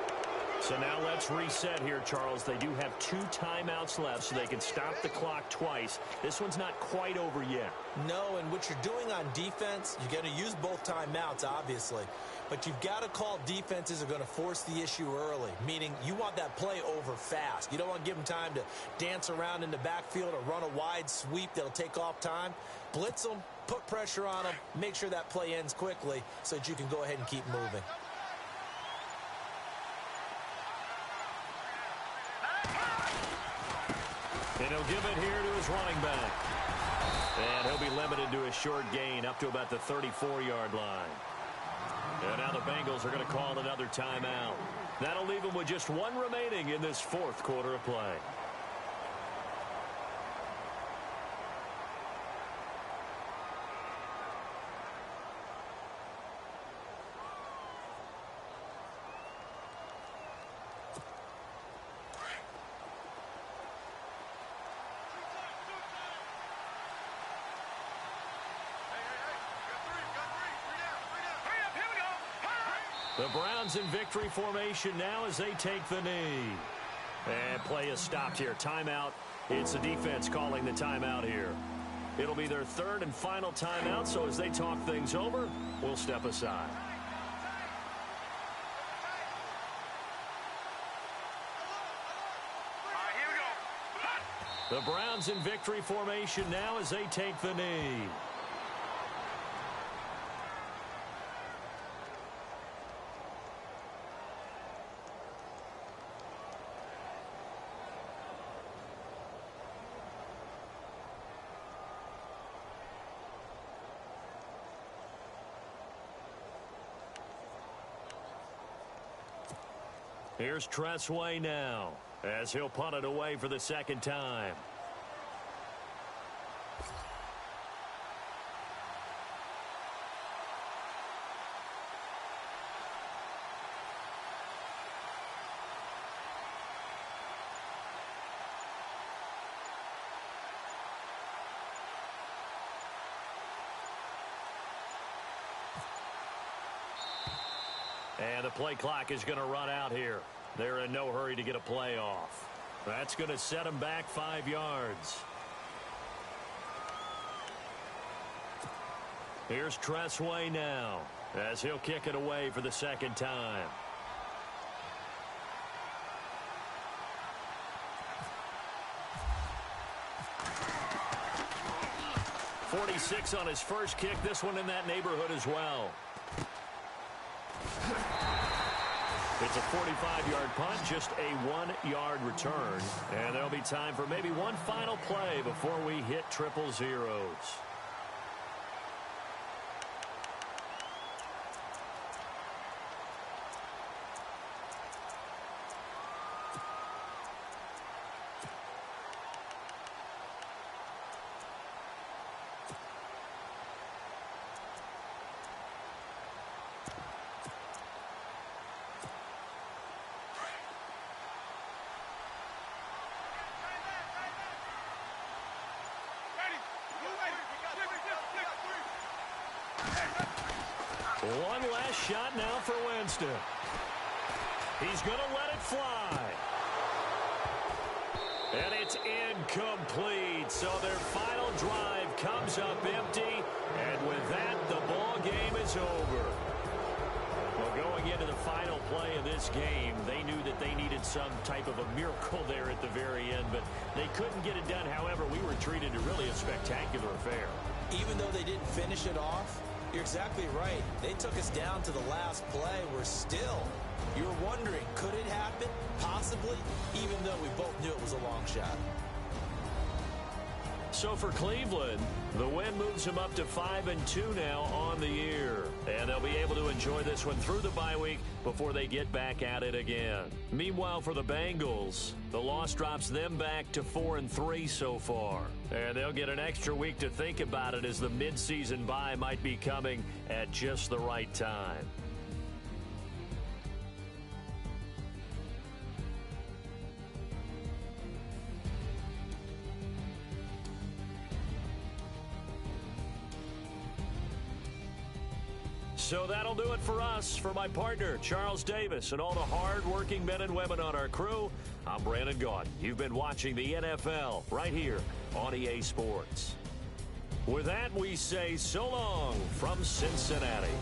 So now let's reset here, Charles. They do have 2 timeouts left, so they can stop the clock twice. This one's not quite over yet. No, and what you're doing on defense, you're going to use both timeouts, obviously. But you've got to call defenses are going to force the issue early, meaning you want that play over fast. You don't want to give them time to dance around in the backfield or run a wide sweep that'll take off time. Blitz them, put pressure on them, make sure that play ends quickly so that you can go ahead and keep moving. And he'll give it here to his running back. And he'll be limited to a short gain up to about the 34-yard line. And now the Bengals are going to call another timeout. That'll leave them with just 1 remaining in this 4th quarter of play. The Browns in victory formation now as they take the knee. And play is stopped here. Timeout. It's the defense calling the timeout here. It'll be their 3rd and final timeout, so as they talk things over, we'll step aside. The Browns in victory formation now as they take the knee. Here's Tressway now as he'll punt it away for the 2nd time. And the play clock is going to run out here. They're in no hurry to get a play off. That's going to set them back 5 yards. Here's Tressway now as he'll kick it away for the 2nd time. .46 on his first kick. This one in that neighborhood as well. It's a 45-yard punt, just a 1-yard return. And there'll be time for maybe one final play before we hit triple zeros. shot now for Winston. He's going to let it fly. And it's incomplete. So their final drive comes up empty. And with that, the ball game is over. Well, going into the final play of this game, they knew that they needed some type of a miracle there at the very end, but they couldn't get it done. However, we were treated to really a spectacular affair. Even though they didn't finish it off, you're exactly right. They took us down to the last play. You were wondering, could it happen? Possibly, even though we both knew it was a long shot. So for Cleveland, the win moves them up to 5-2 now on the year. And they'll be able to enjoy this one through the bye week before they get back at it again. Meanwhile, for the Bengals, the loss drops them back to 4-3 so far. And they'll get an extra week to think about it, as the midseason bye might be coming at just the right time. So that'll do it for us. For my partner, Charles Davis, and all the hard-working men and women on our crew, I'm Brandon Gaudin. You've been watching the NFL right here on EA Sports. With that, we say so long from Cincinnati.